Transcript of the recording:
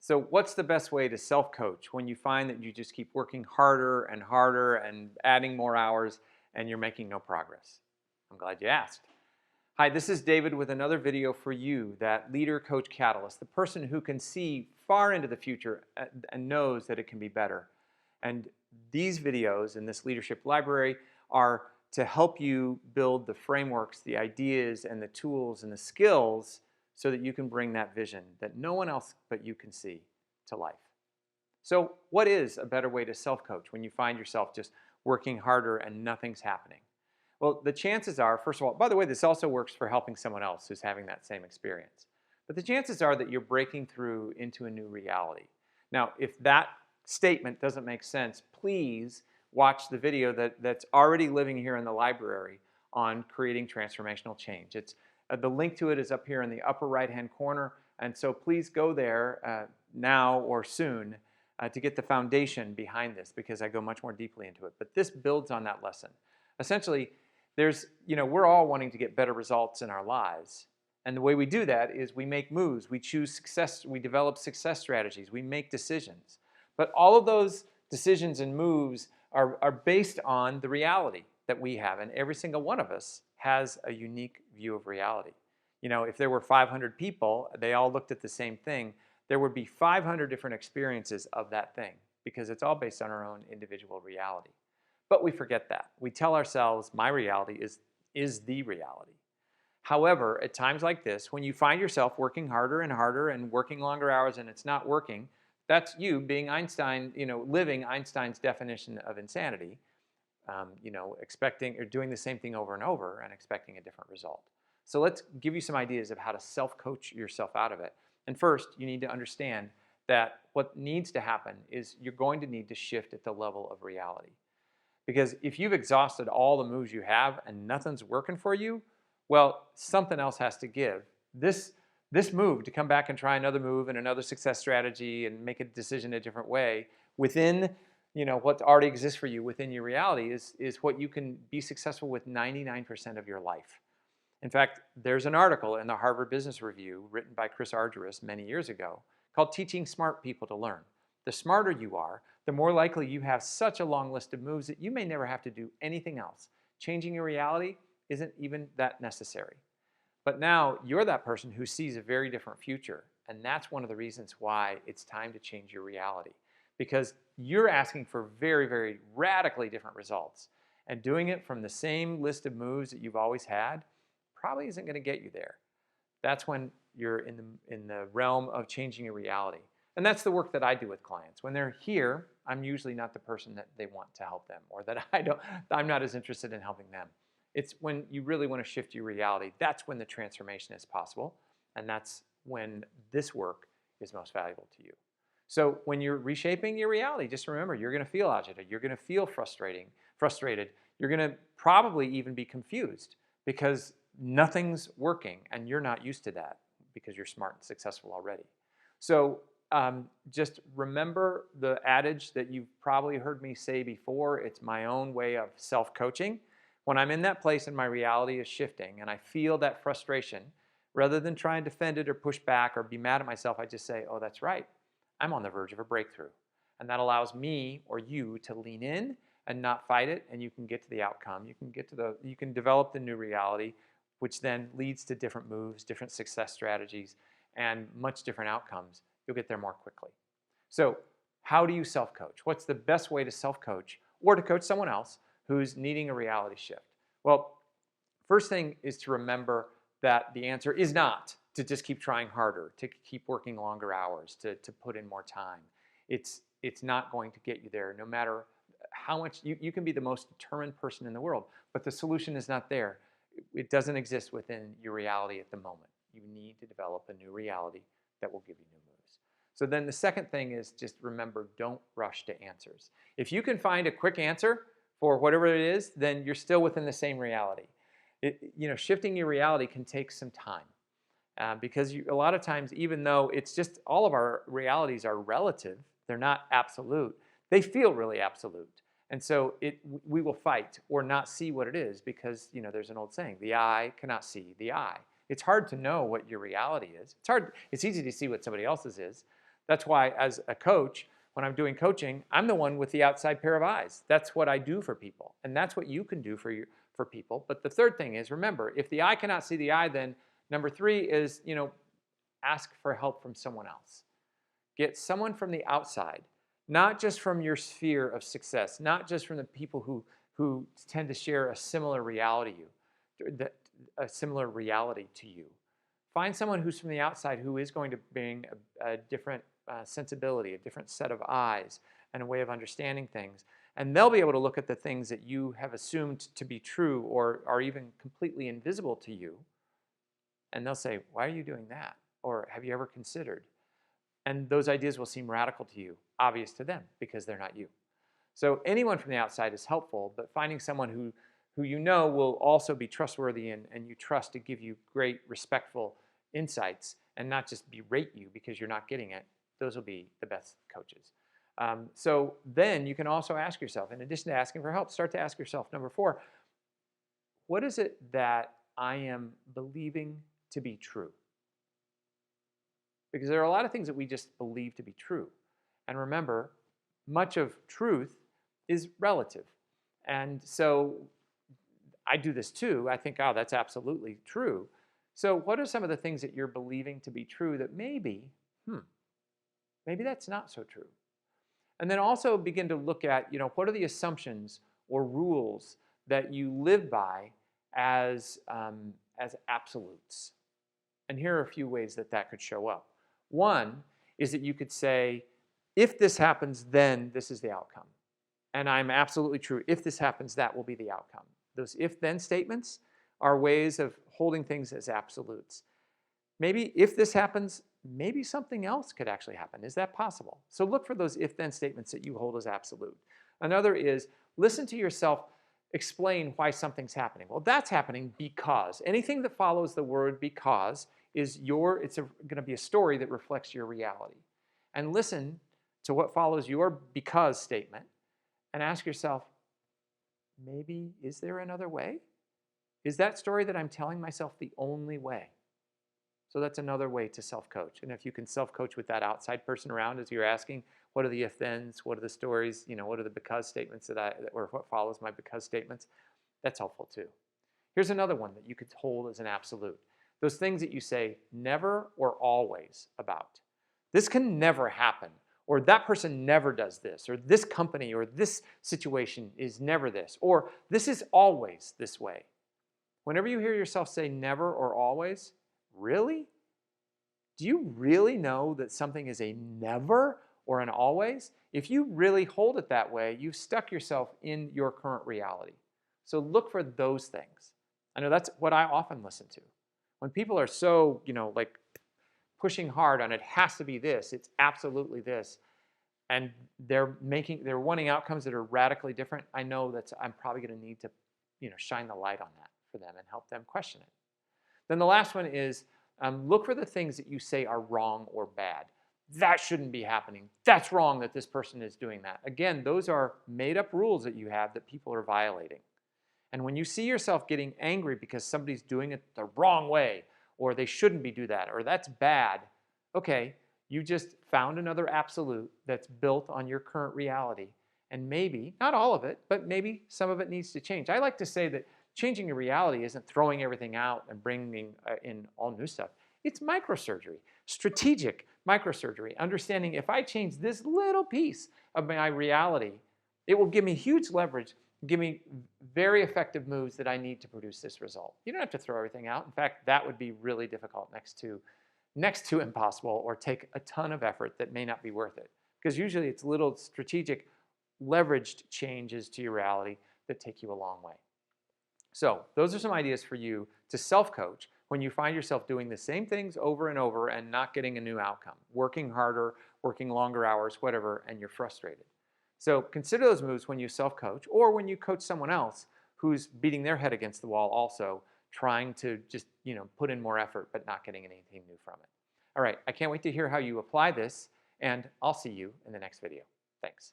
So, what's the best way to self coach when you find that you just keep working harder and harder and adding more hours and you're making no progress? I'm glad you asked. Hi, this is David with another video for you, that leader coach catalyst, the person who can see far into the future and knows that it can be better. And these videos in this leadership library are to help you build the frameworks, the ideas, and the tools and the skills so that you can bring that vision that no one else but you can see to life. So, what is a better way to self coach when you find yourself just working harder and nothing's happening? Well, the chances are, first of all, by the way, this also works for helping someone else who's having that same experience. But the chances are that you're breaking through into a new reality. Now, if that statement doesn't make sense, please watch the video that's already living here in the library on creating transformational change. The link to it is up here in the upper right-hand corner, and so please go there now or soon to get the foundation behind this, because I go much more deeply into it. But this builds on that lesson. Essentially, we're all wanting to get better results in our lives. And the way we do that is we make moves, we choose success, we develop success strategies, we make decisions. But all of those decisions and moves are based on the reality that we have. And every single one of us has a unique view of reality. If there were 500 people, they all looked at the same thing, there would be 500 different experiences of that thing, because it's all based on our own individual reality. But we forget that. We tell ourselves, my reality is the reality. However, at times like this, when you find yourself working harder and harder and working longer hours and it's not working, that's you being Einstein, living Einstein's definition of insanity, expecting or doing the same thing over and over and expecting a different result. So let's give you some ideas of how to self-coach yourself out of it. And first, you need to understand that what needs to happen is you're going to need to shift at the level of reality. Because if you've exhausted all the moves you have and nothing's working for you, well, something else has to give. This move to come back and try another move and another success strategy and make a decision a different way within what already exists for you within your reality is what you can be successful with 99% of your life. In fact, there's an article in the Harvard Business Review written by Chris Argyris many years ago called Teaching Smart People to Learn. The smarter you are, the more likely you have such a long list of moves that you may never have to do anything else. Changing your reality isn't even that necessary. But now you're that person who sees a very different future. And that's one of the reasons why it's time to change your reality. Because you're asking for very, very radically different results. And doing it from the same list of moves that you've always had probably isn't going to get you there. That's when you're in the realm of changing your reality. And that's the work that I do with clients. When they're here, I'm usually not the person that they want to help them, or that I'm not as interested in helping them. It's when you really want to shift your reality, that's when the transformation is possible. And that's when this work is most valuable to you. So when you're reshaping your reality, just remember, you're going to feel agitated. You're going to feel frustrated. You're going to probably even be confused because nothing's working and you're not used to that because you're smart and successful already. So just remember the adage that you've probably heard me say before. It's my own way of self-coaching. When I'm in that place and my reality is shifting and I feel that frustration, rather than try and defend it or push back or be mad at myself, I just say, oh, that's right. I'm on the verge of a breakthrough. And that allows me or you to lean in and not fight it, and you can get to the outcome. You can develop the new reality, which then leads to different moves, different success strategies, and much different outcomes. You'll get there more quickly. So how do you self-coach? What's the best way to self-coach or to coach someone else who's needing a reality shift? Well, first thing is to remember that the answer is not to just keep trying harder, to keep working longer hours, to put in more time. It's not going to get you there, no matter how much. You can be the most determined person in the world, but the solution is not there. It doesn't exist within your reality at the moment. You need to develop a new reality that will give you new moves. So then the second thing is just remember, don't rush to answers. If you can find a quick answer for whatever it is, then you're still within the same reality. Shifting your reality can take some time because a lot of times, even though it's just all of our realities are relative, they're not absolute, they feel really absolute. And so we will fight or not see what it is because, there's an old saying, the eye cannot see the eye. It's hard to know what your reality is. It's easy to see what somebody else's is. That's why as a coach, when I'm doing coaching, I'm the one with the outside pair of eyes. That's what I do for people. And that's what you can do for people. But the third thing is, remember, if the eye cannot see the eye, then number 3 is, ask for help from someone else. Get someone from the outside, not just from your sphere of success, not just from the people who tend to share a similar reality to you. Find someone who's from the outside who is going to bring a different sensibility, a different set of eyes, and a way of understanding things. And they'll be able to look at the things that you have assumed to be true or are even completely invisible to you. And they'll say, why are you doing that? Or have you ever considered? And those ideas will seem radical to you, obvious to them, because they're not you. So anyone from the outside is helpful, but finding someone who you know will also be trustworthy and you trust to give you great, respectful insights and not just berate you because you're not getting it, those will be the best coaches. So then you can also ask yourself, in addition to asking for help, start to ask yourself, number 4, what is it that I am believing to be true? Because there are a lot of things that we just believe to be true. And remember, much of truth is relative. And so I do this too. I think, oh, that's absolutely true. So what are some of the things that you're believing to be true that maybe that's not so true? And then also begin to look at, what are the assumptions or rules that you live by as absolutes? And here are a few ways that could show up. One is that you could say, if this happens, then this is the outcome. And I'm absolutely true. If this happens, that will be the outcome. Those if-then statements are ways of holding things as absolutes. Maybe if this happens, maybe something else could actually happen. Is that possible? So look for those if-then statements that you hold as absolute. Another is listen to yourself explain why something's happening. Well, that's happening because. Anything that follows the word because is it's going to be a story that reflects your reality. And listen to what follows your because statement and ask yourself, maybe, is there another way? Is that story that I'm telling myself the only way? So that's another way to self-coach. And if you can self-coach with that outside person around as you're asking, what are the if-thens? What are the stories? What are the because statements or what follows my because statements? That's helpful too. Here's another one that you could hold as an absolute. Those things that you say never or always about. This can never happen, or that person never does this, or this company or this situation is never this, or this is always this way. Whenever you hear yourself say never or always, really? Do you really know that something is a never or an always? If you really hold it that way, you've stuck yourself in your current reality. So look for those things. I know that's what I often listen to. When people are so, like pushing hard on it has to be this, it's absolutely this, and they're wanting outcomes that are radically different, I know that I'm probably going to need to, shine the light on that for them and help them question it. Then the last one is look for the things that you say are wrong or bad. That shouldn't be happening. That's wrong that this person is doing that. Again, those are made-up rules that you have that people are violating. And when you see yourself getting angry because somebody's doing it the wrong way, or they shouldn't be doing that, or that's bad, okay, you just found another absolute that's built on your current reality. And maybe, not all of it, but maybe some of it needs to change. I like to say that changing your reality isn't throwing everything out and bringing in all new stuff. It's microsurgery, strategic microsurgery, understanding if I change this little piece of my reality, it will give me huge leverage, give me very effective moves that I need to produce this result. You don't have to throw everything out. In fact, that would be really difficult next to impossible, or take a ton of effort that may not be worth it. Because usually it's little strategic leveraged changes to your reality that take you a long way. So those are some ideas for you to self-coach when you find yourself doing the same things over and over and not getting a new outcome, working harder, working longer hours, whatever, and you're frustrated. So consider those moves when you self-coach or when you coach someone else who's beating their head against the wall also, trying to just put in more effort but not getting anything new from it. All right, I can't wait to hear how you apply this, and I'll see you in the next video. Thanks.